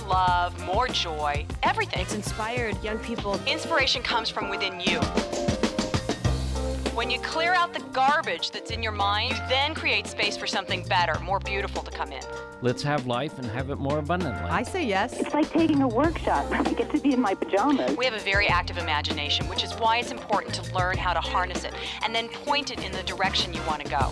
love, more joy, everything. It's inspired young people. Inspiration comes from within you. When you clear out the garbage that's in your mind, you then create space for something better, more beautiful to come in. Let's have life and have it more abundantly. I say yes. It's like taking a workshop. I get to be in my pajamas. We have a very active imagination, which is why it's important to learn how to harness it and then point it in the direction you want to go.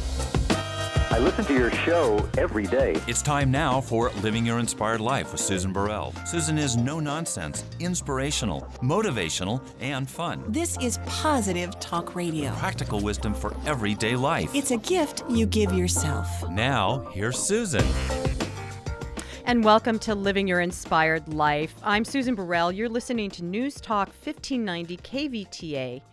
I listen to your show every day. It's time now for Living Your Inspired Life with Susan Burrell. Susan is no-nonsense, inspirational, motivational, and fun. This is positive talk radio. Practical wisdom for everyday life. It's a gift you give yourself. Now, here's Susan. And welcome to Living Your Inspired Life. I'm Susan Burrell. You're listening to News Talk 1590 KVTA.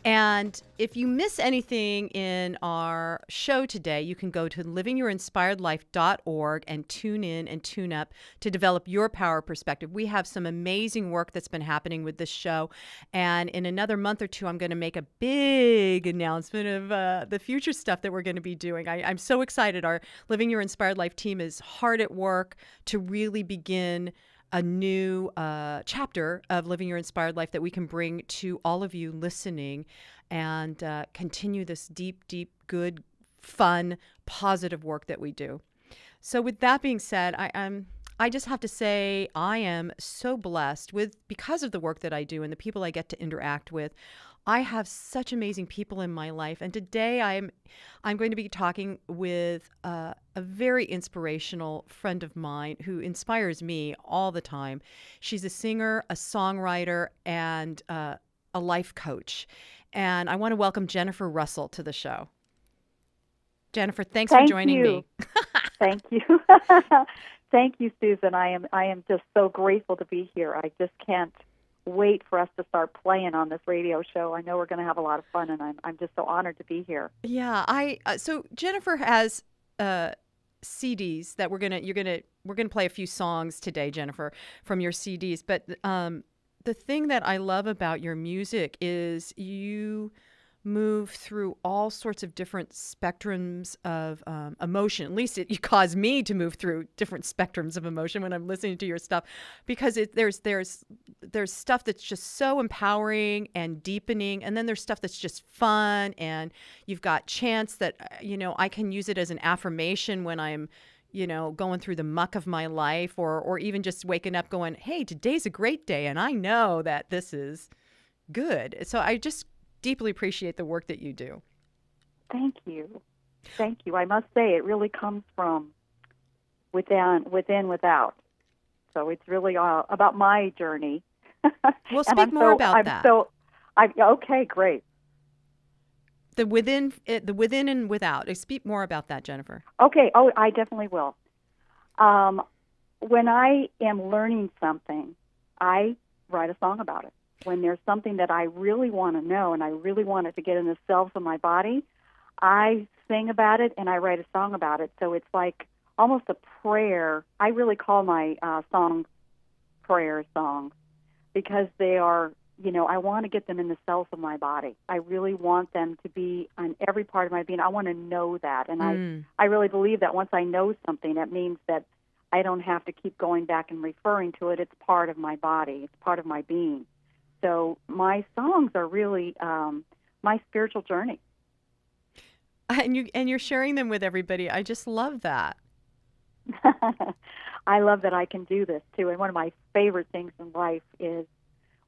And if you miss anything in our show today, you can go to livingyourinspiredlife.org and tune in and tune up to develop your power perspective. We have some amazing work that's been happening with this show. And in another month or two, I'm going to make a big announcement of the future stuff that we're going to be doing. I'm so excited. Our Living Your Inspired Life team is hard at work to really begin a new chapter of Living Your Inspired Life that we can bring to all of you listening and continue this deep, deep, good, fun, positive work that we do. So with that being said, I just have to say I am so blessed because of the work that I do and the people I get to interact with. I have such amazing people in my life, and today I'm going to be talking with a very inspirational friend of mine who inspires me all the time. She's a singer, a songwriter, and a life coach. And I want to welcome Jennifer Russell to the show. Jennifer, thanks for joining me. Thank you. Thank you, Susan. I am just so grateful to be here. I just can't wait for us to start playing on this radio show. I know we're going to have a lot of fun, and I'm just so honored to be here. Yeah, so Jennifer has CDs that we're gonna play a few songs today, Jennifer, from your CDs. But the thing that I love about your music is you move through all sorts of different spectrums of emotion. At least you cause me to move through different spectrums of emotion when I'm listening to your stuff, because there's stuff that's just so empowering and deepening, and then there's stuff that's just fun, and you've got chants that I can use it as an affirmation when I'm going through the muck of my life, or even just waking up going, hey, today's a great day, and I know that this is good. So I just deeply appreciate the work that you do. Thank you. Thank you. I must say it really comes from within, without. So it's really about my journey. We'll speak more about that. Okay, great. The within and without. Speak more about that, Jennifer. Okay. Oh, I definitely will. When I am learning something, I write a song about it. When there's something that I really want to know and I really want it to get in the cells of my body, I sing about it and I write a song about it. So it's like almost a prayer. I really call my songs prayer songs because they are, I want to get them in the cells of my body. I really want them to be on every part of my being. I want to know that. And I really believe that once I know something, that means that I don't have to keep going back and referring to it. It's part of my body. It's part of my being. So my songs are really my spiritual journey. And you're sharing them with everybody. I just love that. I love that I can do this too. And one of my favorite things in life is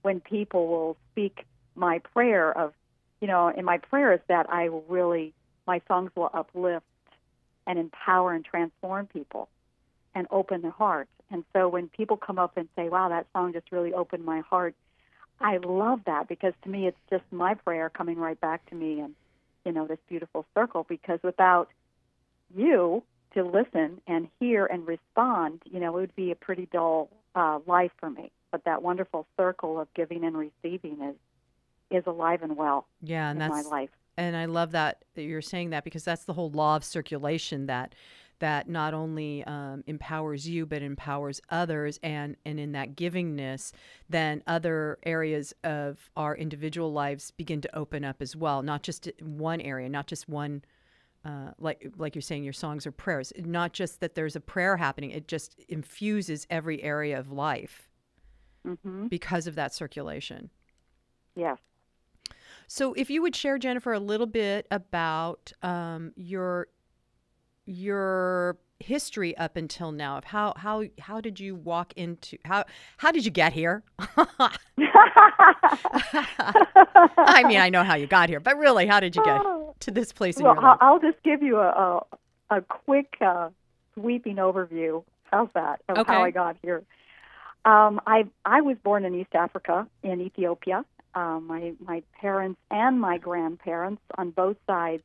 when people will speak my prayer of, and my prayer is that my songs will uplift and empower and transform people and open their hearts. And so when people come up and say, wow, that song just really opened my heart, I love that, because to me it's just my prayer coming right back to me and, this beautiful circle, because without you to listen and hear and respond, it would be a pretty dull life for me. But that wonderful circle of giving and receiving is alive and well in my life. And I love that you're saying that, because that's the whole law of circulation that not only empowers you, but empowers others. And in that givingness, then other areas of our individual lives begin to open up as well. Not just one area, not just one like you're saying, your songs are prayers. Not just that there's a prayer happening; it just infuses every area of life because of that circulation. Yes. So, if you would share, Jennifer, a little bit about your history up until now of how did you walk into how did you get here? I mean, I know how you got here, but really, how did you get to this place in your life? I'll just give you a quick sweeping overview. How's that? Of how I got here. I was born in East Africa, in Ethiopia. My parents and my grandparents on both sides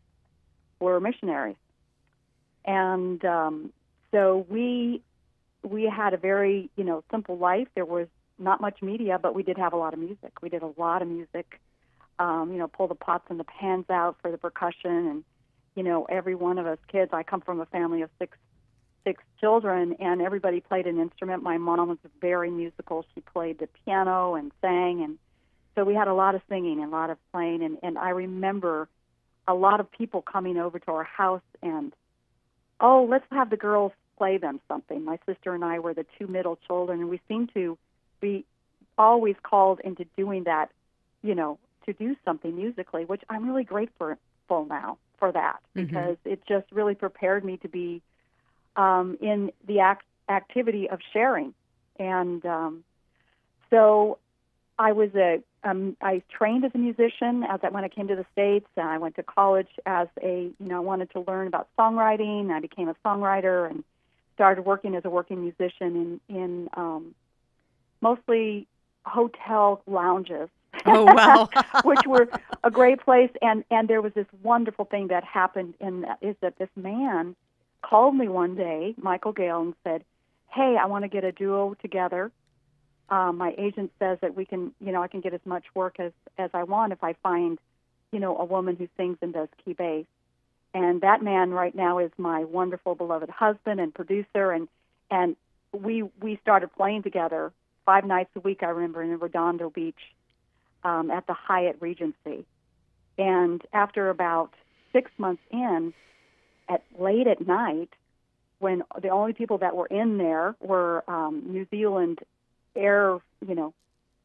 were missionaries. And so we had a very, simple life. There was not much media, but we did have a lot of music. We did a lot of music, pull the pots and the pans out for the percussion. And, every one of us kids, I come from a family of six children, and everybody played an instrument. My mom was very musical. She played the piano and sang. And so we had a lot of singing and a lot of playing. And I remember a lot of people coming over to our house and, oh, let's have the girls play them something. My sister and I were the two middle children, and we seemed to be always called into doing that, to do something musically, which I'm really grateful now for that, because it just really prepared me to be in the activity of sharing. And so I was I trained as a musician when I came to the States. I went to college as I wanted to learn about songwriting. I became a songwriter and started working as a working musician in mostly hotel lounges. Oh, wow. Which were a great place. And there was this wonderful thing that happened, is that this man called me one day, Michael Gale, and said, hey, I want to get a duo together. My agent says that we can, I can get as much work as I want if I find, a woman who sings and does key bass. And that man right now is my wonderful, beloved husband and producer. And we started playing together 5 nights a week, I remember, in Redondo Beach at the Hyatt Regency. And after about 6 months in, late at night, when the only people that were in there were New Zealand Air,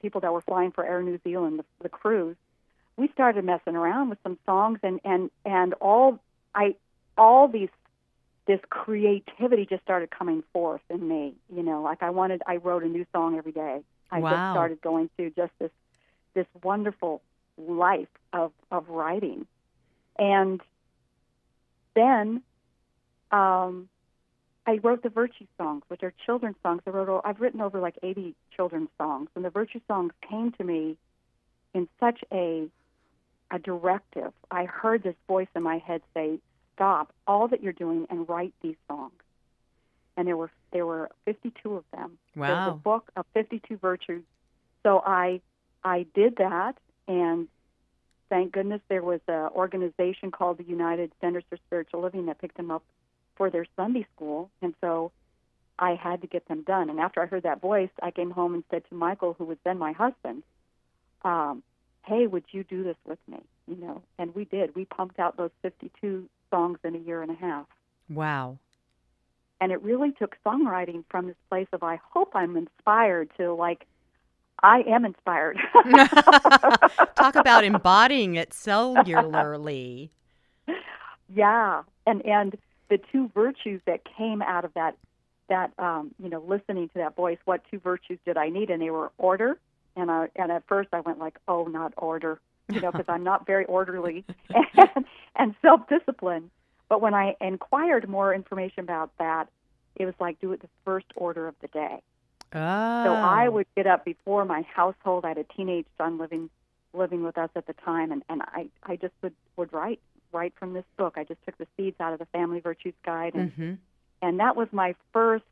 people that were flying for Air New Zealand, the cruise, we started messing around with some songs, and all this creativity just started coming forth in me. I wrote a new song every day. I just started going through just this wonderful life of writing, and then I wrote the Virtue songs, which are children's songs. I've written over like 80 children's songs, and the Virtue songs came to me in such a directive. I heard this voice in my head say, stop all that you're doing and write these songs. And there were 52 of them. Wow. There's a book of 52 virtues. So I did that, and thank goodness there was an organization called the United Centers for Spiritual Living that picked them up for their Sunday school, and so I had to get them done. And after I heard that voice, I came home and said to Michael, who was then my husband, hey, would you do this with me? And we did. We pumped out those 52 songs in a year and a half. Wow. And it really took songwriting from this place of, I hope I'm inspired, to I am inspired. Talk about embodying it cellularly. Yeah. And the 2 virtues that came out of that listening to that voice, what 2 virtues did I need? And they were order. And at first I went oh, not order, because I'm not very orderly, and self-discipline. But when I inquired more information about that, it was do it the first order of the day. Oh. So I would get up before my household. I had a teenage son living with us at the time, and I just would write from this book. I just took the seeds out of the Family Virtues Guide, and that was my first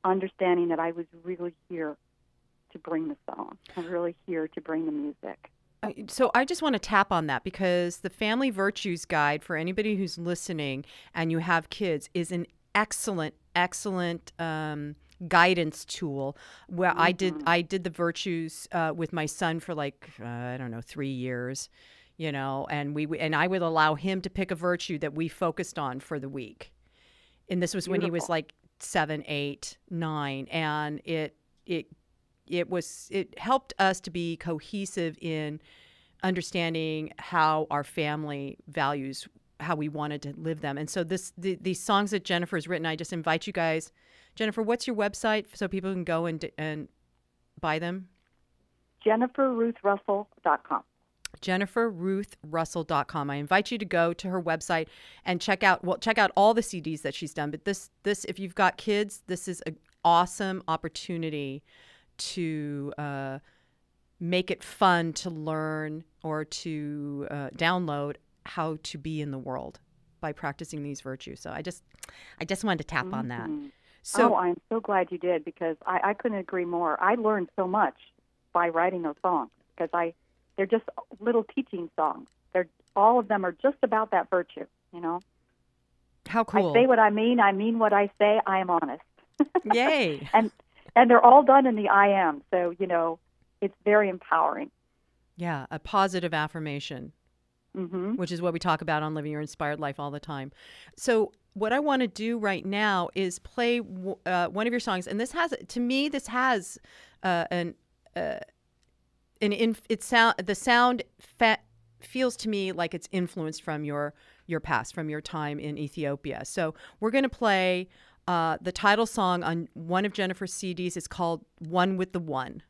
understanding that I was really here to bring the song. I'm really here to bring the music. So I just want to tap on that, because the Family Virtues Guide, for anybody who's listening and you have kids, is an excellent guidance tool. Where I did the virtues with my son for 3 years. and I would allow him to pick a virtue that we focused on for the week. And this was when he was like 7, 8, 9, and it helped us to be cohesive in understanding how our family values, how we wanted to live them. And so these songs that Jennifer's written, I just invite you guys. Jennifer, what's your website so people can go and buy them? JenniferRuthRussell.com. JenniferRuthRussell.com. I invite you to go to her website and check out all the CDs that she's done. But this if you've got kids, this is an awesome opportunity to make it fun to learn or to download how to be in the world by practicing these virtues. So I just wanted to tap on that. So I'm so glad you did, because I couldn't agree more. I learned so much by writing those songs, because they're just little teaching songs. All of them are just about that virtue, How cool. I say what I mean what I say, I am honest. Yay. And they're all done in the I am, so, it's very empowering. Yeah, a positive affirmation, which is what we talk about on Living Your Inspired Life all the time. So what I want to do right now is play one of your songs, and the sound feels to me like it's influenced from your past, from your time in Ethiopia. So we're going to play the title song on one of Jennifer's CDs. It's called "One with the One."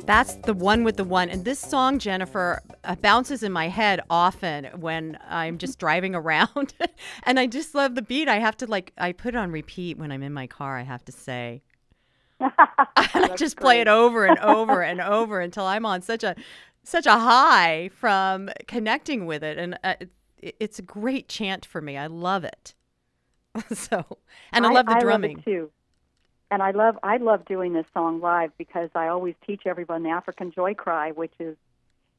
That's the One with the One. And this song, Jennifer, bounces in my head often when I'm just driving around. And I just love the beat. I have to I put it on repeat when I'm in my car, I have to say. I just play it over and over and over until I'm on such a high from connecting with it. And it's a great chant for me. I love it. And I love the drumming. I love it too. And I love doing this song live, because I always teach everyone the African Joy Cry, which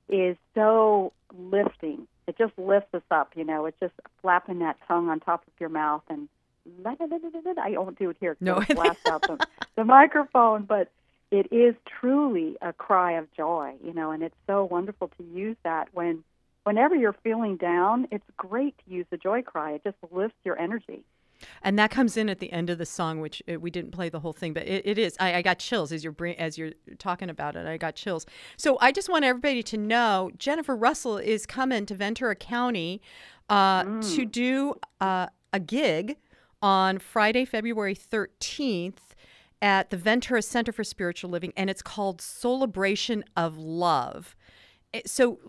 is so lifting. It just lifts us up, It's just flapping that tongue on top of your mouth, and I won't do it here. No, blast out the microphone, but it is truly a cry of joy, and it's so wonderful to use that whenever you're feeling down. It's great to use the joy cry. It just lifts your energy. And that comes in at the end of the song, which we didn't play the whole thing, but it is. I got chills as you're talking about it. I got chills. So I just want everybody to know Jennifer Russell is coming to Ventura County to do a gig on Friday, February 13th at the Ventura Center for Spiritual Living, and it's called Celebration of Love. So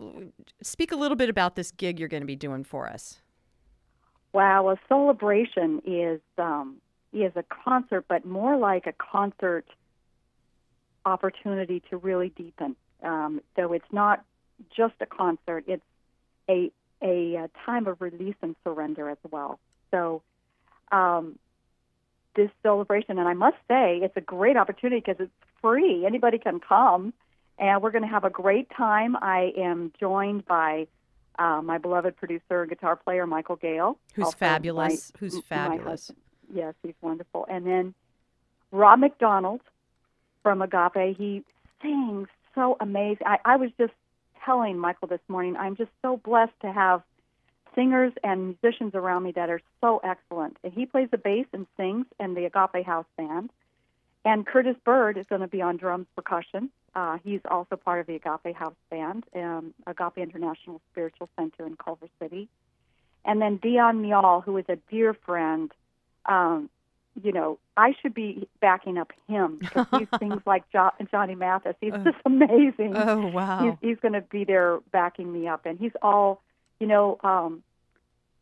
speak a little bit about this gig you're going to be doing for us. Wow, a celebration is a concert, but more like a concert opportunity to really deepen. So it's not just a concert; it's a time of release and surrender as well. So this celebration, and I must say, it's a great opportunity because it's free. Anybody can come, and we're going to have a great time. I am joined by my beloved producer and guitar player, Michael Gale. Who's fabulous. Who's fabulous. Yes, he's wonderful. And then Rob McDonald from Agape. He sings so amazing. I was just telling Michael this morning, I'm just so blessed to have singers and musicians around me that are so excellent. And he plays the bass and sings in the Agape House Band. And Curtis Bird is going to be on drums percussion. He's also part of the Agape House Band, Agape International Spiritual Center in Culver City. And then Dion Mial, who is a dear friend. I should be backing up him because he sings like Johnny Mathis. He's just amazing. Oh, wow. He's going to be there backing me up. And he's all,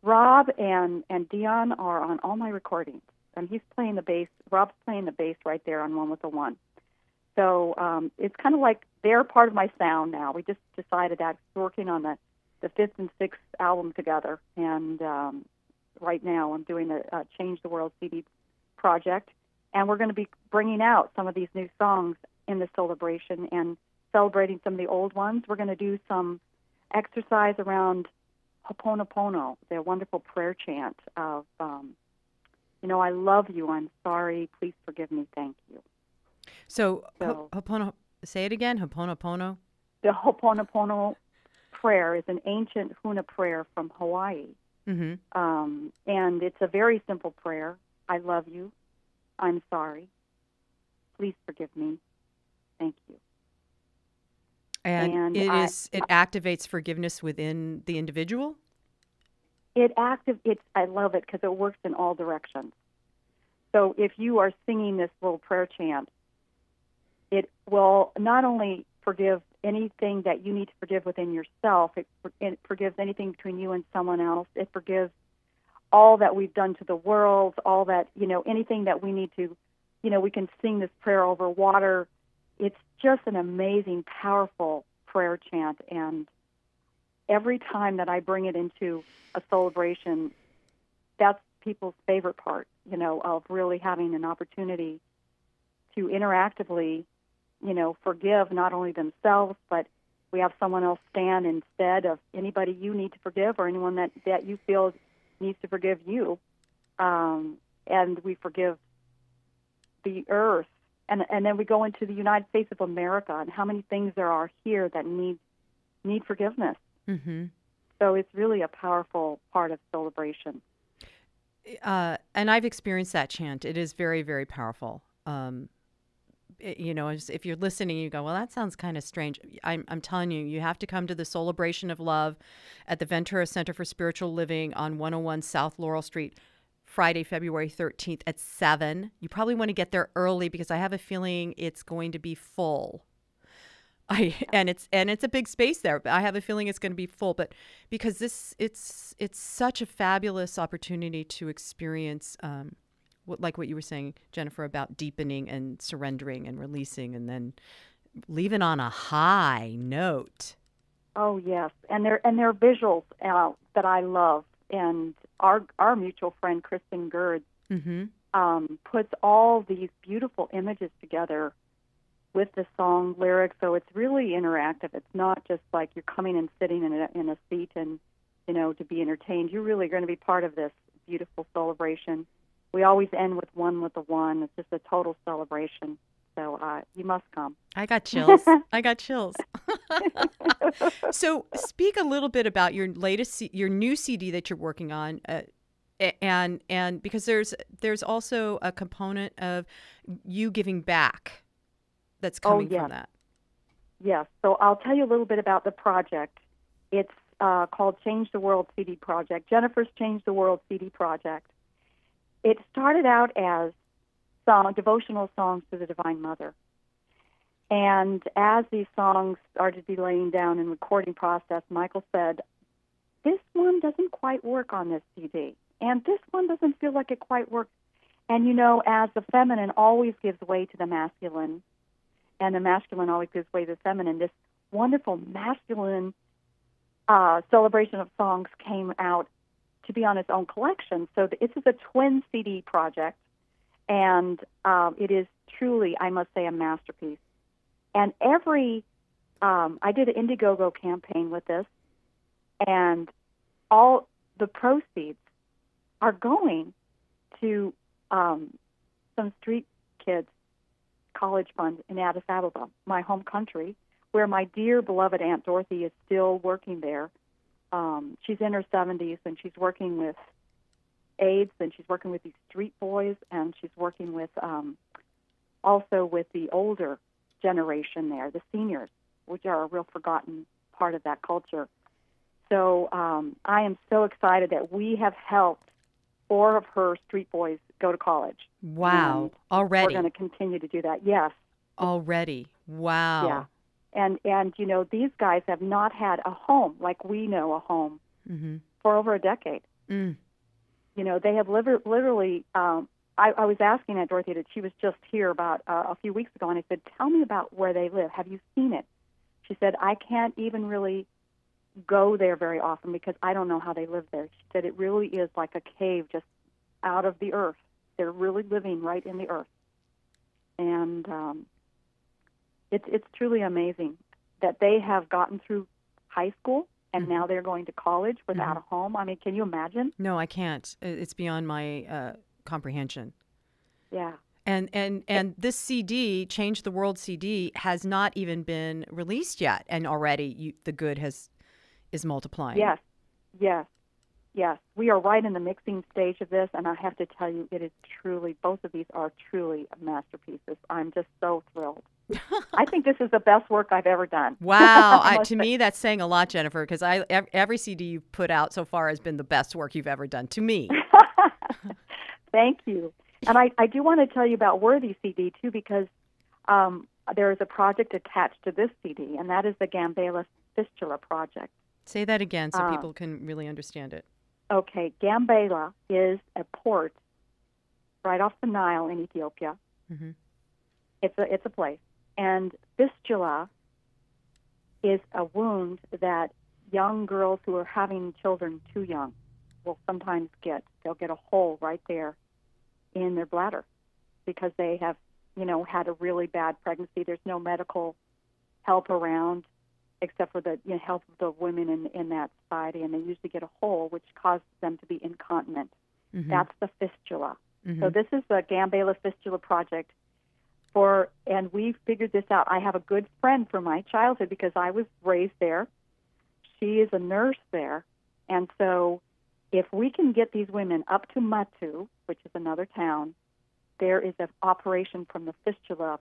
Rob and Dion are on all my recordings. And he's playing the bass. Rob's playing the bass right there on One with the One. So it's kind of like they're part of my sound now. We just decided that we're working on the fifth and sixth album together. And right now I'm doing a Change the World CD project. And we're going to be bringing out some of these new songs in the celebration and celebrating some of the old ones. We're going to do some exercise around Ho'oponopono, the wonderful prayer chant of, I love you, I'm sorry, please forgive me, thank you. So say it again, Ho'oponopono? The Ho'oponopono prayer is an ancient Huna prayer from Hawaii. Mm-hmm. And it's a very simple prayer. I love you, I'm sorry, please forgive me, thank you. And it activates forgiveness within the individual? I love it because it works in all directions. So if you are singing this little prayer chant, it will not only forgive anything that you need to forgive within yourself, it forgives anything between you and someone else. It forgives all that we've done to the world, all that, anything that we need to, we can sing this prayer over water. It's just an amazing, powerful prayer chant. And every time that I bring it into a celebration, that's people's favorite part, of really having an opportunity to interactively, forgive not only themselves, but we have someone else stand instead of anybody you need to forgive or anyone that you feel needs to forgive you. And we forgive the earth. And then we go into the United States of America and how many things there are here that need forgiveness. Mm-hmm. So it's really a powerful part of celebration. And I've experienced that chant. It is very, very powerful. If you're listening, you go, well, that sounds kind of strange. I'm telling you, you have to come to the Celebration of Love at the Ventura Center for Spiritual Living on 101 South Laurel Street, Friday, February 13th at 7. You probably want to get there early because I have a feeling it's going to be full. And it's a big space there, but I have a feeling it's going to be full. But because it's such a fabulous opportunity to experience, like what you were saying, Jennifer, about deepening and surrendering and releasing, and then leaving on a high note. Oh yes, and they're visuals that I love, and our mutual friend Kristen Gerd puts all these beautiful images together with the song lyrics, so it's really interactive. It's not just like you're coming and sitting in a seat and, to be entertained. You're really going to be part of this beautiful celebration. We always end with One with the One. It's just a total celebration. So you must come. I got chills. I got chills. So speak a little bit about your your new CD that you're working on, and because there's also a component of you giving back that's coming from that. Yes. So I'll tell you a little bit about the project. It's called Change the World CD Project. Jennifer's Change the World CD Project. It started out as devotional songs to the Divine Mother. And as these songs started to be laying down in recording process, Michael said, this one doesn't quite work on this CD. And this one doesn't feel like it quite works. And, as the feminine always gives way to the masculine, and the masculine always gives way to the feminine, this wonderful masculine celebration of songs came out to be on its own collection. So this is a twin CD project, and it is truly, I must say, a masterpiece. And I did an Indiegogo campaign with this, and all the proceeds are going to some street kids' college fund in Addis Ababa, my home country, where my dear beloved Aunt Dorothy is still working there. She's in her 70s, and she's working with AIDS, and she's working with these street boys, and she's working with also with the older generation there, the seniors, which are a real forgotten part of that culture. So I am so excited that we have helped 4 of her street boys go to college. Wow. And already. We're going to continue to do that. Yes. Already. Wow. Yeah. And these guys have not had a home like we know a home for over a decade. Mm. They have literally, I was asking Aunt Dorothy that she was just here about a few weeks ago, and I said, tell me about where they live. Have you seen it? She said, I can't even really go there very often because I don't know how they live there. She said, it really is like a cave just out of the earth. They're really living right in the earth. And it's truly amazing that they have gotten through high school and now they're going to college without a home. I mean, can you imagine? No, I can't. It's beyond my comprehension. Yeah. And this CD, Change the World CD, has not even been released yet, and already the good is multiplying. Yes. We are right in the mixing stage of this, and I have to tell you, it is truly, both of these are truly masterpieces. I'm just so thrilled. I think this is the best work I've ever done. Wow. To me, that's saying a lot, Jennifer, because every CD you've put out so far has been the best work you've ever done, to me. Thank you. And I do want to tell you about Worthy CD, too, because there is a project attached to this CD, and that is the Gambela Fistula Project. Say that again so people can really understand it. Okay. Gambela is a port right off the Nile in Ethiopia. Mm-hmm. It's a place. And fistula is a wound that young girls who are having children too young will sometimes get. They'll get a hole right there in their bladder because they have, had a really bad pregnancy. There's no medical help around except for the help of the women in that society, and they usually get a hole which causes them to be incontinent. Mm-hmm. That's the fistula. Mm-hmm. So this is the Gambela Fistula Project. And we figured this out. I have a good friend from my childhood because I was raised there. She is a nurse there. And so if we can get these women up to Matu, which is another town, there is an operation from the Fistula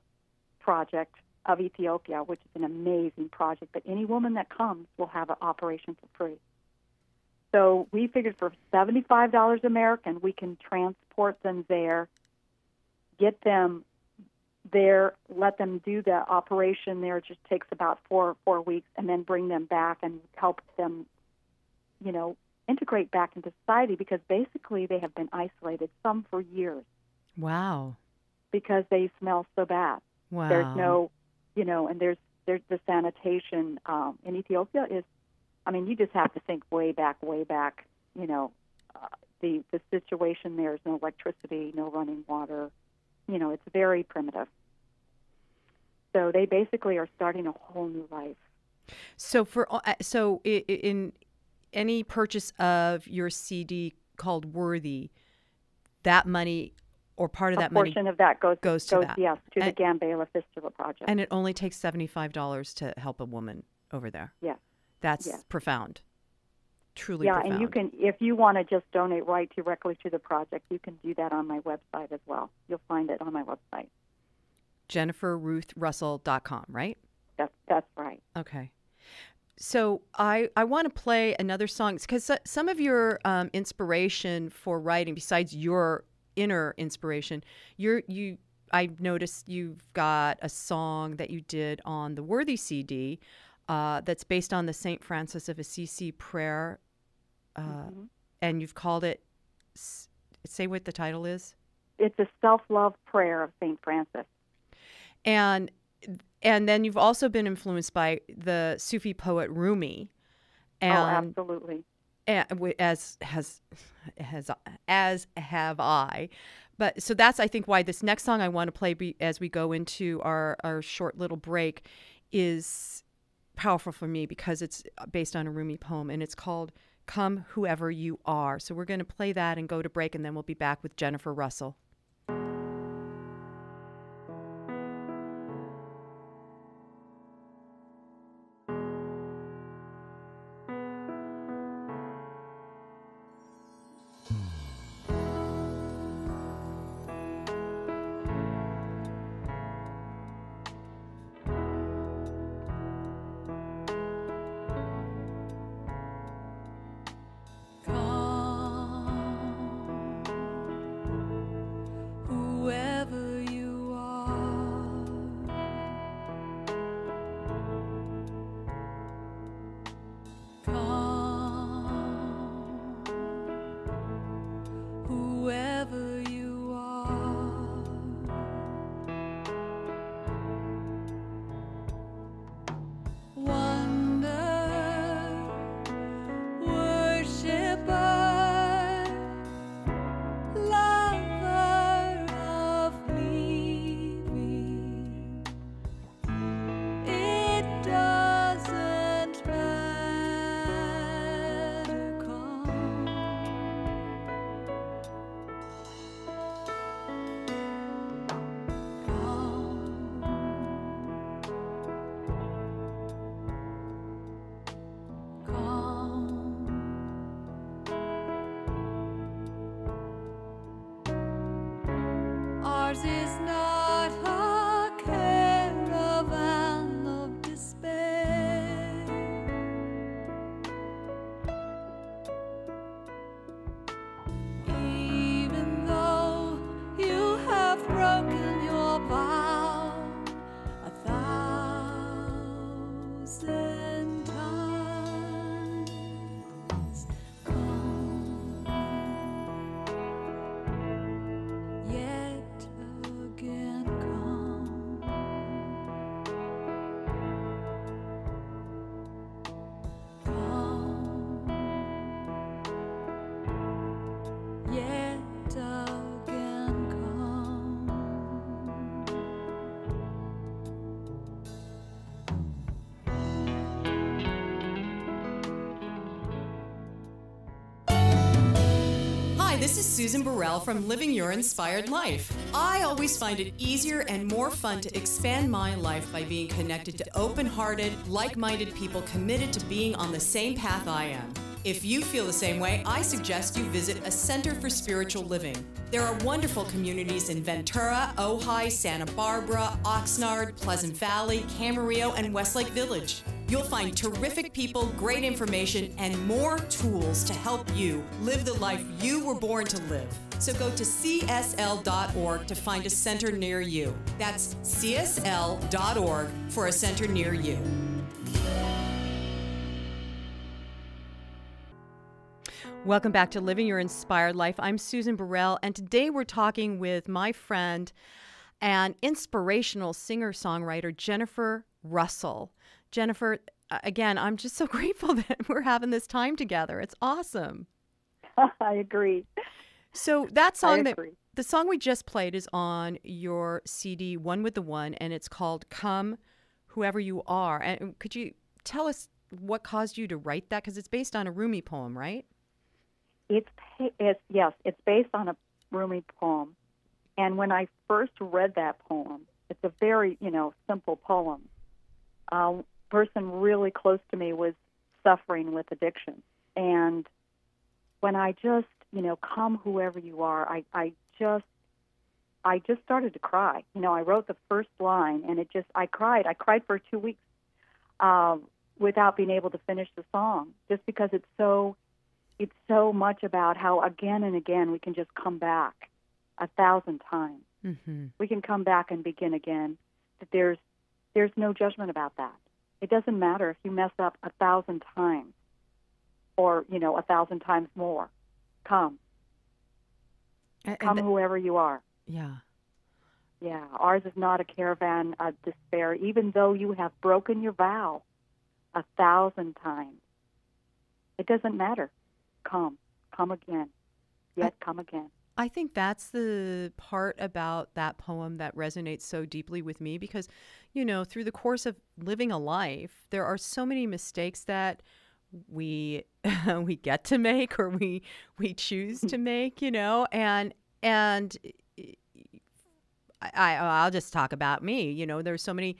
Project of Ethiopia, which is an amazing project. But any woman that comes will have an operation for free. So we figured for $75 American, we can transport them there, get them there, let them do the operation there. It just takes about four weeks, and then bring them back and help them, integrate back into society because basically they have been isolated, some for years. Wow. Because they smell so bad. Wow. There's no, and there's the sanitation in Ethiopia is, you just have to think way back, the situation there is no electricity, no running water. It's very primitive. So they basically are starting a whole new life. So in any purchase of your CD called Worthy, that money or part of A that money portion of that goes to that. Yes, to the And- Gambela Fistula Project. and it only takes $75 to help a woman over there. Yes. That's Yes. profound. Truly Yeah, profound. and you can, if you want to just donate right directly to the project, you can do that on my website as well. You'll find it on my website. JenniferRuthRussell.com, right? That's right. Okay. So I want to play another song because some of your inspiration for writing, besides your inner inspiration, I've noticed you've got a song that you did on the Worthy CD that's based on the St. Francis of Assisi prayer, and you've called it. Say what the title is. It's a self-love prayer of St. Francis. And then you've also been influenced by the Sufi poet Rumi. And, absolutely. As have I. But so that's, I think, why this next song I want to play as we go into our short little break is powerful for me because it's based on a Rumi poem, and it's called Come Whoever You Are. So we're going to play that and go to break, and then we'll be back with Jennifer Russell. This is Susan Burrell from Living Your Inspired Life. I always find it easier and more fun to expand my life by being connected to open-hearted, like-minded people committed to being on the same path I am. If you feel the same way, I suggest you visit a Center for Spiritual Living. There are wonderful communities in Ventura, Ojai, Santa Barbara, Oxnard, Pleasant Valley, Camarillo, and Westlake Village. You'll find terrific people, great information, and more tools to help you live the life you were born to live. So go to csl.org to find a center near you. That's csl.org for a center near you. Welcome back to Living Your Inspired Life. I'm Susan Burrell, and today we're talking with my friend and inspirational singer-songwriter Jennifer Russell. Jennifer, again, I'm just so grateful that we're having this time together. It's awesome. I agree. So that song, the song we just played is on your CD, One with the One, and it's called Come Whoever You Are. And could you tell us what caused you to write that? Because it's based on a Rumi poem, right? It's based on a Rumi poem. And when I first read that poem, it's a very, simple poem. Person really close to me was suffering with addiction. And when I just, come whoever you are, I just started to cry. I wrote the first line, and I cried. I cried for 2 weeks without being able to finish the song, just because it's so much about how again and again we can just come back 1,000 times. Mm-hmm. We can come back and begin again. That there's no judgment about that. It doesn't matter if you mess up 1,000 times or 1,000 times more. Come whoever you are. Yeah. Yeah, ours is not a caravan of despair, even though you have broken your vow 1,000 times. It doesn't matter. Come again. Yet come again. I think that's the part about that poem that resonates so deeply with me because, through the course of living a life, there are so many mistakes that we we get to make or we choose to make, and I'll just talk about me. There's so many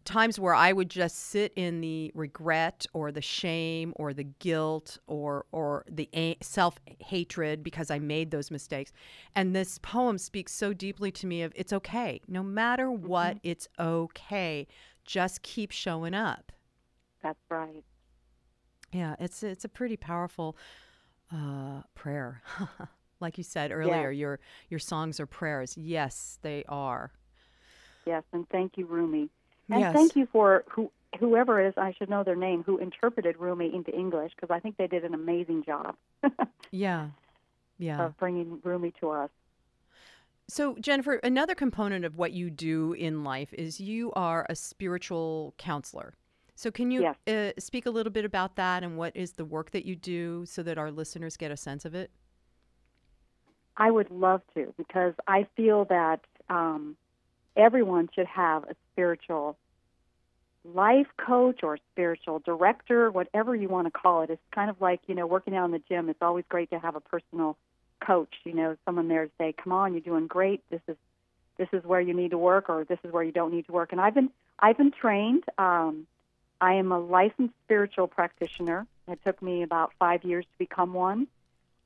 times where I would just sit in the regret or the shame or the guilt or the self-hatred because I made those mistakes. And this poem speaks so deeply to me of it's okay. No matter what, it's okay. Just keep showing up. That's right. Yeah, it's a pretty powerful prayer. Like you said earlier, your songs are prayers. Yes, they are. Yes, and thank you, Rumi. And yes. Thank you for whoever it is, I should know their name, who interpreted Rumi into English, because I think they did an amazing job. Yeah. Of bringing Rumi to us. So, Jennifer, another component of what you do in life is you are a spiritual counselor. So can you speak a little bit about that and what is the work that you do so that our listeners get a sense of it? I would love to, because I feel that everyone should have a spiritual life coach or spiritual director, whatever you want to call it. It's kind of like, working out in the gym. It's always great to have a personal coach, someone there to say, come on, you're doing great. This is where you need to work, or this is where you don't need to work. And I've been trained. I am a licensed spiritual practitioner. It took me about 5 years to become one.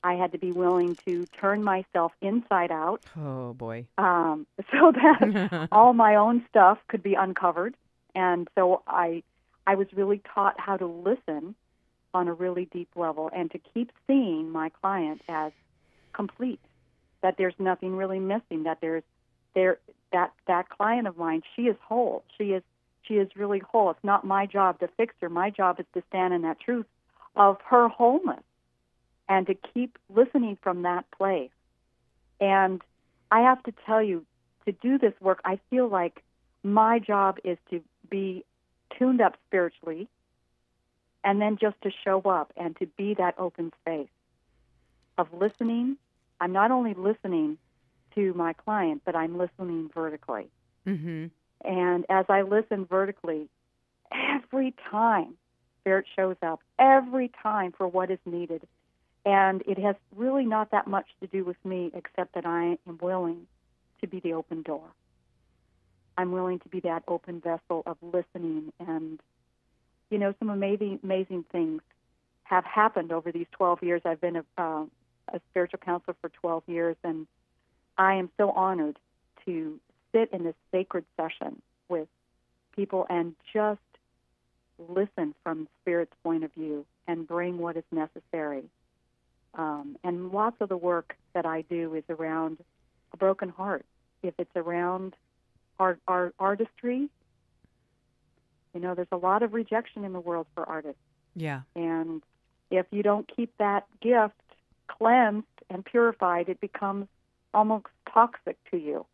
I had to be willing to turn myself inside out. Oh, boy. So that all my own stuff could be uncovered. And so I was really taught how to listen on a really deep level and to keep seeing my client as complete, that there's nothing really missing, that that client of mine, she is whole. She is really whole. It's not my job to fix her. My job is to stand in that truth of her wholeness and to keep listening from that place. And I have to tell you, to do this work, I feel like my job is to be tuned up spiritually and then just to show up and to be that open space of listening. I'm not only listening to my client, but I'm listening vertically. Mm-hmm. And as I listen vertically, every time Spirit shows up, every time for what is needed. And it has really not that much to do with me, except that I am willing to be the open door. I'm willing to be that open vessel of listening. And, some amazing things have happened over these 12 years. I've been a spiritual counselor for 12 years, and I am so honored to sit in this sacred session with people and just listen from Spirit's point of view and bring what is necessary. And lots of the work that I do is around a broken heart. If it's around our artistry, there's a lot of rejection in the world for artists. Yeah. And if you don't keep that gift cleansed and purified, it becomes almost toxic to you.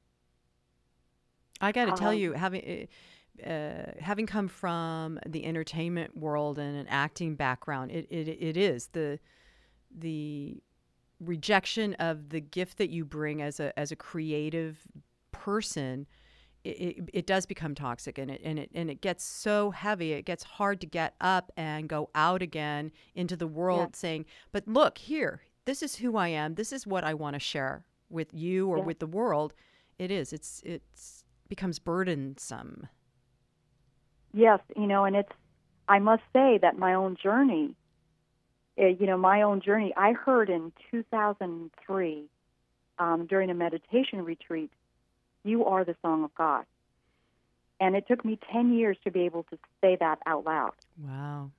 I got to tell you, having come from the entertainment world and an acting background, it is the rejection of the gift that you bring as a creative person. It does become toxic, and it gets so heavy. It gets hard to get up and go out again into the world saying, but look here, this is who I am. This is what I want to share with you or Yeah. with the world, it's becomes burdensome. Yes, and I must say that my own journey, I heard in 2003 during a meditation retreat, "You are the song of God." And it took me 10 years to be able to say that out loud. Wow.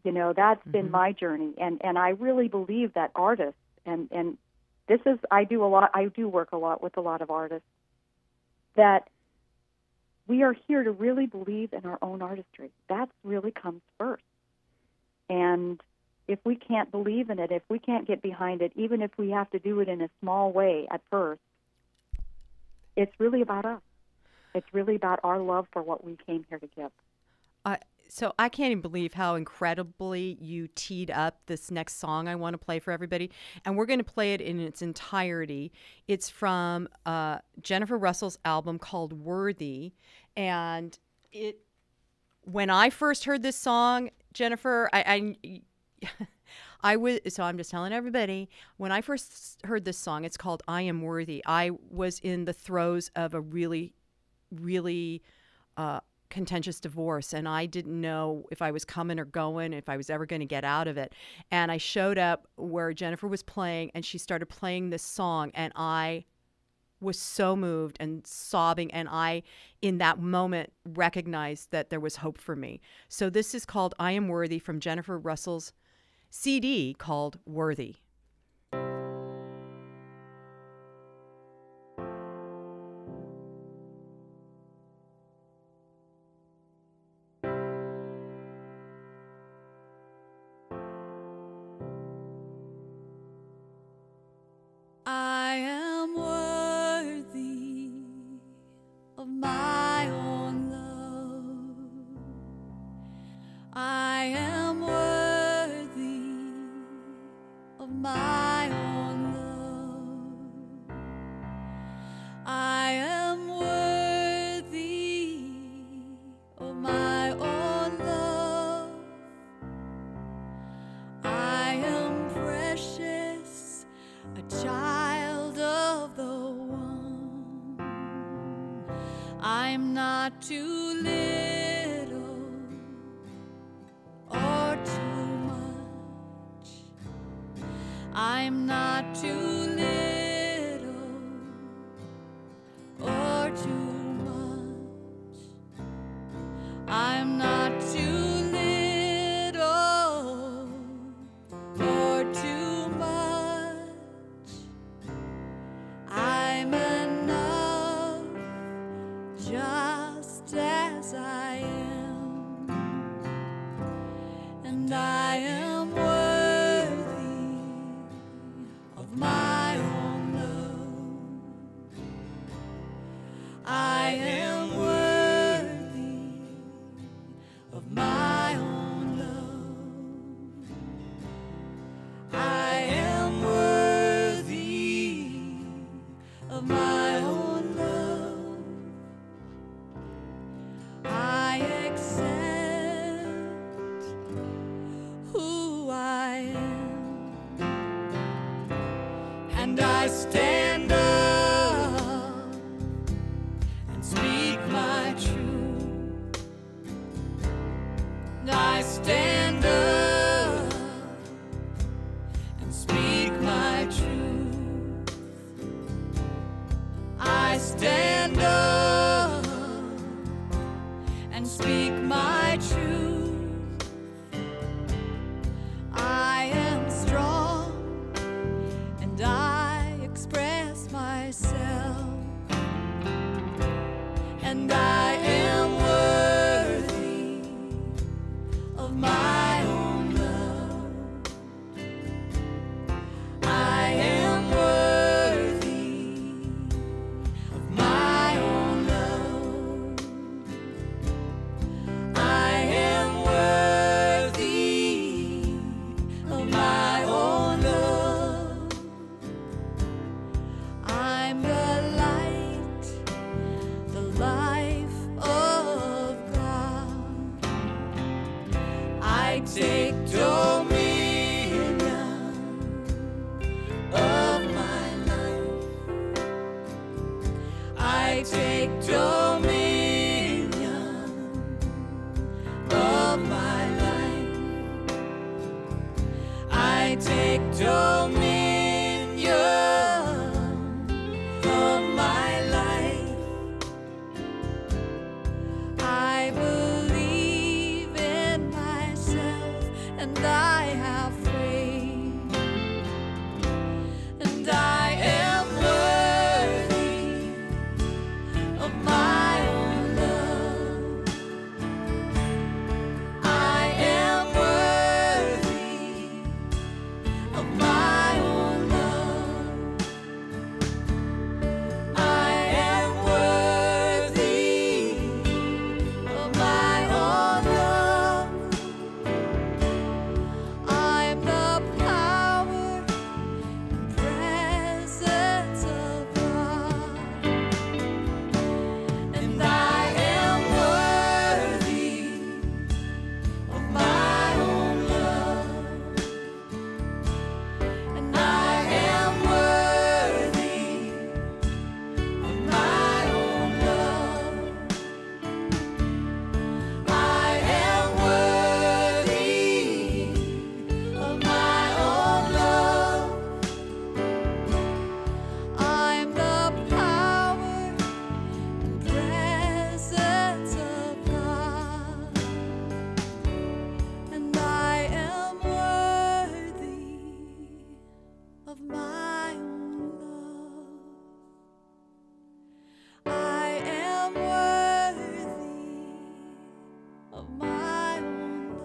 That's been my journey. And I really believe that artists, and this is, I do work a lot with a lot of artists, that we are here to really believe in our own artistry. That really comes first. And if we can't believe in it, if we can't get behind it, even if we have to do it in a small way at first, it's really about us. It's really about our love for what we came here to give. So I can't even believe how incredibly you teed up this next song I want to play for everybody. And we're going to play it in its entirety. It's from Jennifer Russell's album called Worthy. And when I first heard this song, Jennifer, I was, so I'm just telling everybody, when I first heard this song, it's called I Am Worthy. I was in the throes of a really, really contentious divorce, and I didn't know if I was coming or going, if I was ever going to get out of it. And I showed up where Jennifer was playing, and she started playing this song, and I was so moved and sobbing, and I, in that moment, recognized that there was hope for me. So this is called I Am Worthy from Jennifer Russell's CD called Worthy. I am worthy of my own love. I am worthy of my own love. I am worthy of my own love. I am precious, a child of the one. I'm not too little or too much. I'm not too little or too much. I'm not too little or too much. I'm enough just as I am, and I am worthy of my own love. I am worthy of my own love. I am worthy of my own love. I accept who I am, and I stand up and speak my truth. And I stand up and speak my truth. I stand up and speak my truth. I am strong and I express myself, and I am worthy of my own love. I am worthy of my own love. I am worthy of my own love. I'm the light, the life of God. I take dominion of my life. dominion of my life. I believe in myself, and I have faith, and I am worthy of my own love. I am worthy of my own love. I am worthy of my own love. I'm the power and presence of God, and I am worthy of my own love, and I am worthy of my own love. I am worthy of my own love. I'm the power and presence of God, and I am worthy of my own love. I am worthy of my own love.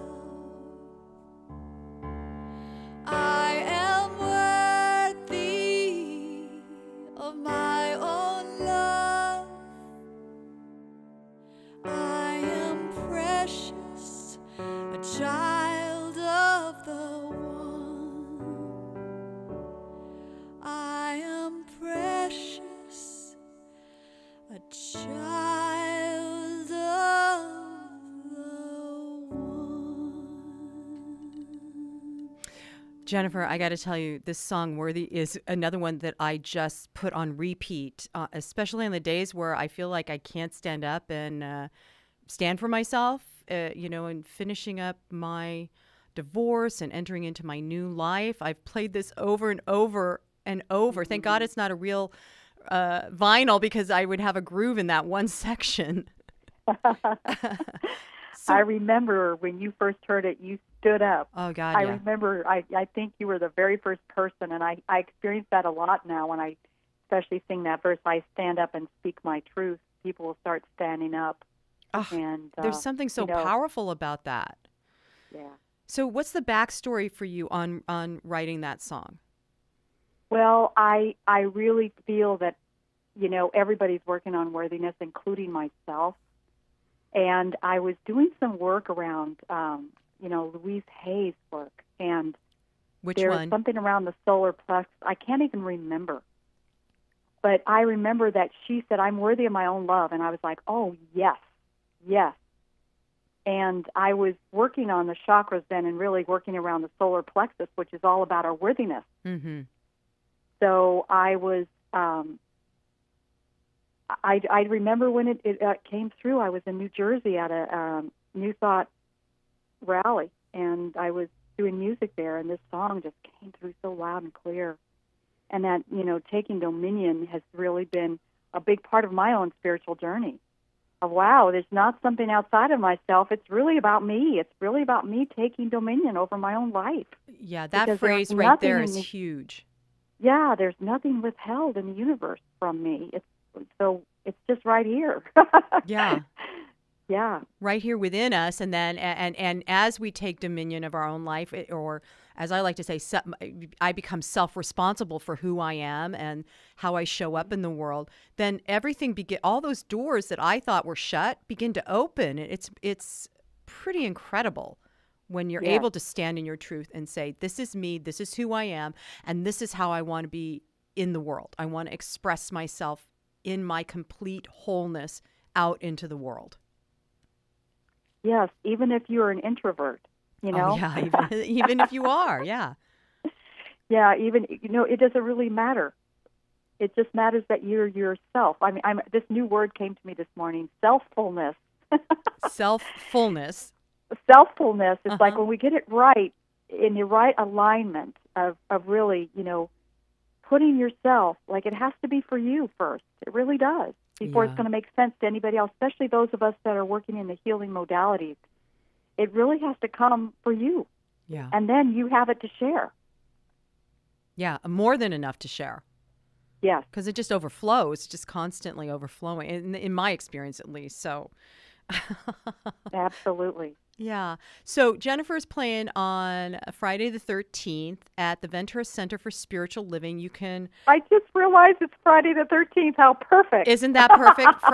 I am worthy of my own love. I am precious, a child of the One. I am precious, a child of the One. Jennifer, I got to tell you, this song "Worthy" is another one that I just put on repeat, especially on the days where I feel like I can't stand up and stand for myself, and finishing up my divorce and entering into my new life. I've played this over and over and over. Thank God it's not a real vinyl, because I would have a groove in that one section. I remember when you first heard it, you stood up. Oh, God, I yeah. remember, I think you were the very first person, and I experience that a lot now when I especially sing that verse, I stand up and speak my truth. People will start standing up. And there's something so powerful about that. Yeah. So what's the backstory for you on writing that song? Well, I really feel that, everybody's working on worthiness, including myself. And I was doing some work around, Louise Hay's work. And Which one? There's something around the solar plexus. I can't even remember. But I remember that she said, I'm worthy of my own love. And I was like, oh, yes. And I was working on the chakras then and really working around the solar plexus, which is all about our worthiness. Mm-hmm. So I was, I remember when it came through, I was in New Jersey at a New Thought rally, and I was doing music there, and this song just came through so loud and clear. And that, taking dominion has really been a big part of my own spiritual journey. Of wow, there's not something outside of myself. It's really about me. It's really about me taking dominion over my own life. Yeah, that Because phrase there's right there nothing is in huge. Yeah, there's nothing withheld in the universe from me. It's just right here. Yeah. Yeah. Right here within us, and then and as we take dominion of our own life, or as I like to say, I become self-responsible for who I am and how I show up in the world. Then everything all those doors that I thought were shut begin to open. It's pretty incredible when you're able to stand in your truth and say, this is me, this is who I am, and this is how I want to be in the world. I want to express myself in my complete wholeness out into the world. Yes, even if you're an introvert, Oh, yeah, even if you are, yeah. Yeah, even, it doesn't really matter. It just matters that you're yourself. I mean, this new word came to me this morning, selffulness. Selffulness. Selffulness is like when we get it right, in the right alignment, of really, putting yourself, like it has to be for you first. It really does, before it's going to make sense to anybody else, especially those of us that are working in the healing modalities. It really has to come for you. Yeah. And then you have it to share. Yeah, more than enough to share. Yes. Because it just overflows, just constantly overflowing, in my experience at least. So, Absolutely. yeah. So Jennifer's playing on Friday the 13th at the Ventura Center for Spiritual Living. You can... I just realized it's Friday the 13th. How perfect. Isn't that perfect?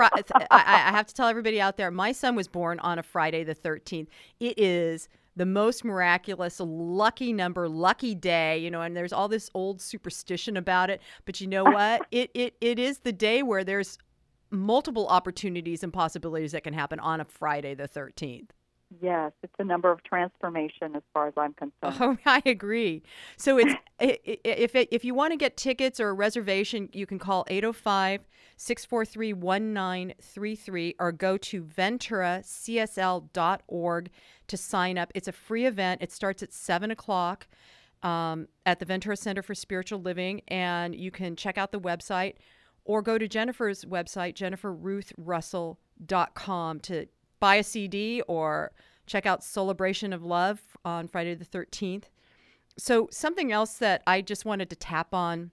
I have to tell everybody out there, my son was born on a Friday the 13th. It is the most miraculous, lucky number, lucky day, and there's all this old superstition about it. But you know what? It is the day where there's multiple opportunities and possibilities that can happen on a Friday the 13th. Yes, it's a number of transformation as far as I'm concerned. Oh, I agree. So it's if you want to get tickets or a reservation, you can call 805-643-1933 or go to venturacsl.org to sign up. It's a free event. It starts at 7 o'clock at the Ventura Center for Spiritual Living, and you can check out the website or go to Jennifer's website, jenniferruthrussell.com, to buy a CD or check out Celebration of Love on Friday the 13th. So something else that I just wanted to tap on,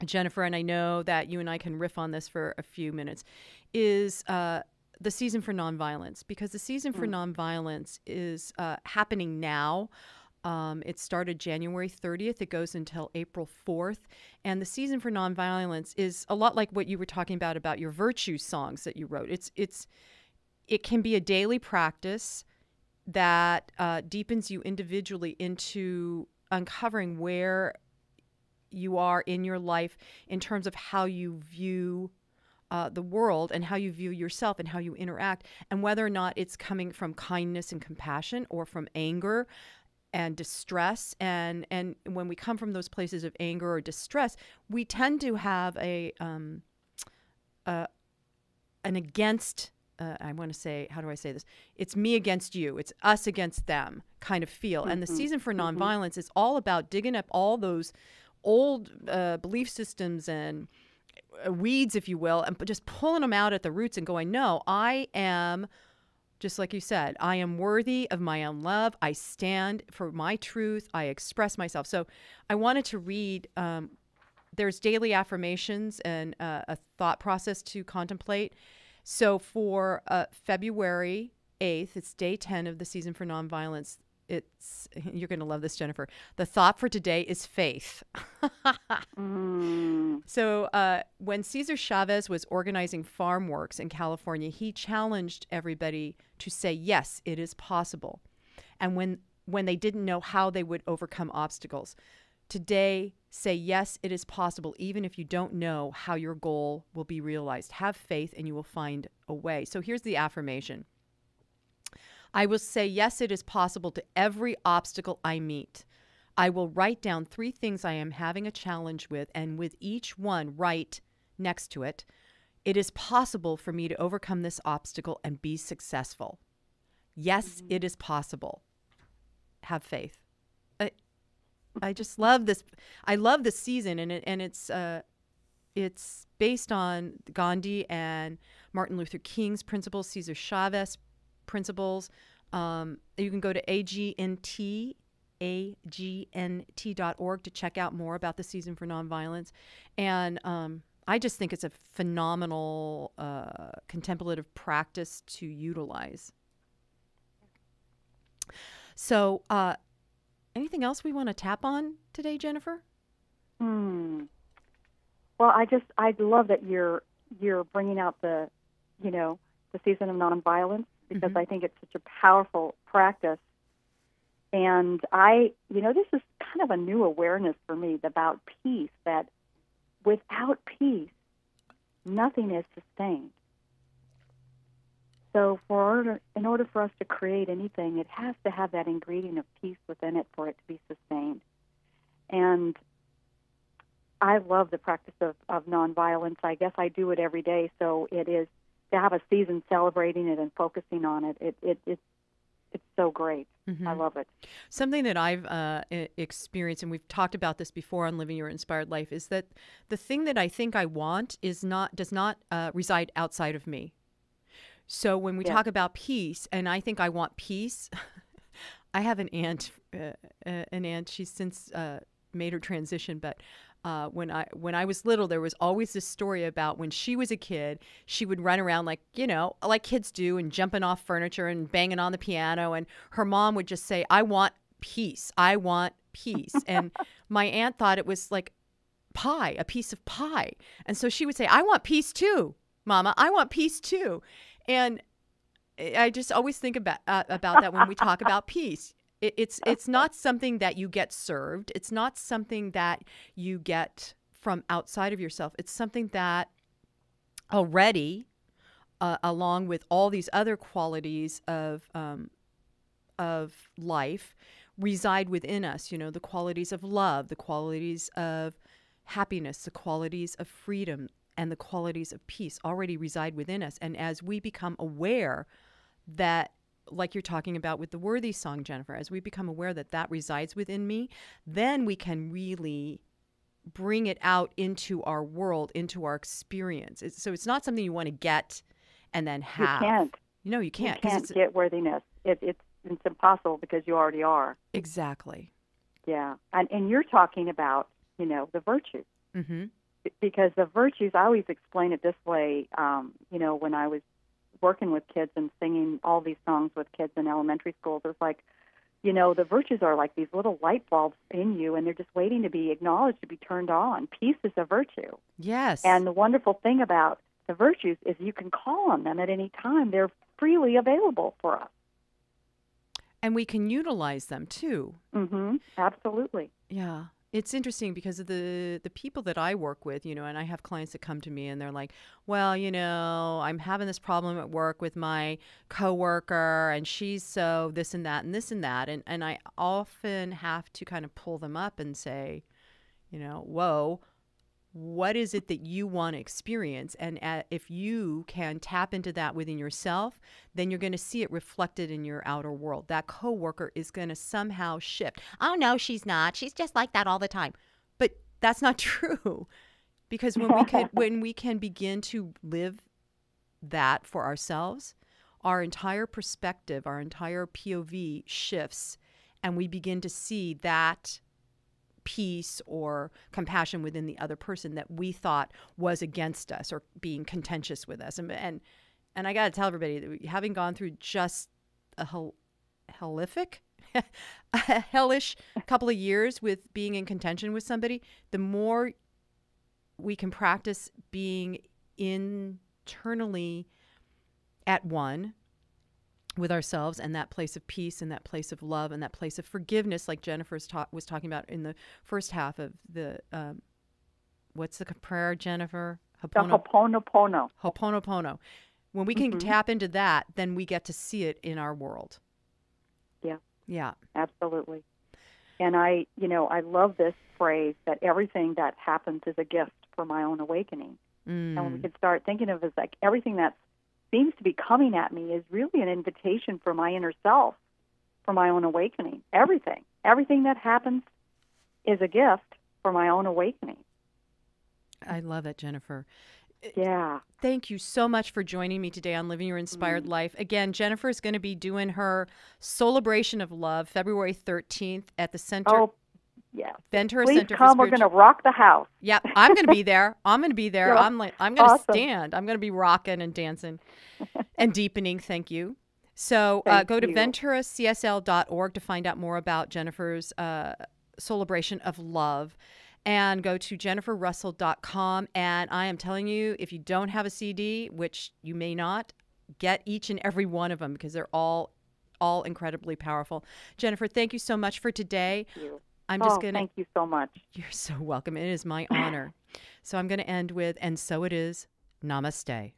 Jennifer, and I know that you and I can riff on this for a few minutes, is the season for nonviolence, because the season for nonviolence is happening now. It started January 30th. It goes until April 4th. And the season for nonviolence is a lot like what you were talking about your virtue songs that you wrote. It can be a daily practice that deepens you individually into uncovering where you are in your life in terms of how you view the world and how you view yourself and how you interact, and whether or not it's coming from kindness and compassion or from anger and distress. And when we come from those places of anger or distress, we tend to have an against, I want to say, how do I say this? It's me against you. It's us against them kind of feel. And the season for nonviolence is all about digging up all those old belief systems and weeds, if you will, and just pulling them out at the roots and going, no, I am, just like you said, I am worthy of my own love. I stand for my truth. I express myself. So I wanted to read, there's daily affirmations and a thought process to contemplate. So for February 8th, it's day 10 of the season for nonviolence. You're going to love this, Jennifer. The thought for today is faith. So when Cesar Chavez was organizing farm works in California, he challenged everybody to say, yes, it is possible. And when they didn't know how they would overcome obstacles. Today, say, yes, it is possible, even if you don't know how your goal will be realized. Have faith and you will find a way. So here's the affirmation. I will say, yes, it is possible to every obstacle I meet. I will write down 3 things I am having a challenge with, and with each one, write next to it, it is possible for me to overcome this obstacle and be successful. Yes, it is possible. Have faith. I just love this. I love this season, and it's based on Gandhi and Martin Luther King's principles, Cesar Chavez principles. You can go to agnt.org to check out more about the season for nonviolence. And I just think it's a phenomenal contemplative practice to utilize. So anything else we want to tap on today, Jennifer? Well, I love that you're bringing out the season of nonviolence, because I think it's such a powerful practice. And this is kind of a new awareness for me about peace, that without peace, nothing is sustained. So in order for us to create anything, it has to have that ingredient of peace within it for it to be sustained. And I love the practice of nonviolence. I guess I do it every day, so it is to have a season celebrating it and focusing on it. it's so great. I love it. Something that I've experienced, and we've talked about this before on Living Your Inspired Life, is that the thing that I think I want does not reside outside of me. So when we talk about peace, and I think I want peace, I have an aunt. She's since made her transition, but when I was little, there was always this story about when she was a kid, she would run around like kids do, and jumping off furniture and banging on the piano, and her mom would just say, "I want peace. I want peace." And my aunt thought it was like pie, a piece of pie. And so she would say, "I want peace too, Mama. I want peace too." And I just always think about that when we talk about peace. It's not something that you get served. It's not something that you get from outside of yourself. It's something that already, along with all these other qualities of life, reside within us. You know, the qualities of love, the qualities of happiness, the qualities of freedom, and the qualities of peace already reside within us. And as we become aware that, like you're talking about with the Worthy song, Jennifer, as we become aware that that resides within me, then we can really bring it out into our world, into our experience. So it's not something you want to get and then have. You can't. No, you can't. You can't get worthiness. It's impossible because you already are. Exactly. Yeah. And you're talking about, the virtues. Mm-hmm. Because the virtues, I always explain it this way, when I was working with kids and singing all these songs with kids in elementary schools, it's like, the virtues are like these little light bulbs in you, and they're just waiting to be acknowledged, to be turned on. Peace is a virtue. Yes. And the wonderful thing about the virtues is you can call on them at any time. They're freely available for us. And we can utilize them too. Mm-hmm. Absolutely. Yeah. It's interesting because of the people that I work with, and I have clients that come to me and they're like, well, I'm having this problem at work with my coworker, and she's so this and that and this and that. And I often have to kind of pull them up and say, whoa, what is it that you want to experience? And if you can tap into that within yourself, then you're going to see it reflected in your outer world. That coworker is going to somehow shift. Oh, no, she's not. She's just like that all the time. But that's not true. Because when we can begin to live that for ourselves, our entire perspective, our entire POV shifts, and we begin to see that peace or compassion within the other person that we thought was against us or being contentious with us. And I got to tell everybody that having gone through just a hellish couple of years with being in contention with somebody, the more we can practice being internally at one with ourselves, and that place of peace and that place of love and that place of forgiveness, like Jennifer was talking about in the first half of the, what's the prayer, Jennifer? The Ho'oponopono. Ho'oponopono. When we can tap into that, then we get to see it in our world. Yeah. Yeah. Absolutely. And I love this phrase that everything that happens is a gift for my own awakening. And when we can start thinking of it as like everything that seems to be coming at me is really an invitation for my inner self, for my own awakening. Everything that happens is a gift for my own awakening. I love it, Jennifer. Yeah. Thank you so much for joining me today on Living Your Inspired Life. Again, Jennifer is going to be doing her Celebration of Love February 13th at the Center. Oh, yeah. Ventura Please Center come. We're going to rock the house. Yep, I'm going to be there. I'm going to be there. Yeah. I'm going to stand. I'm going to be rocking and dancing and deepening. Thank you. So go to venturacsl.org to find out more about Jennifer's Celebration of Love. And go to jenniferrussell.com. And I am telling you, if you don't have a CD, which you may not, get each and every one of them because they're all incredibly powerful. Jennifer, thank you so much for today. Thank you. Thank you so much. You're so welcome. It is my honor. So I'm going to end with, and so it is, namaste.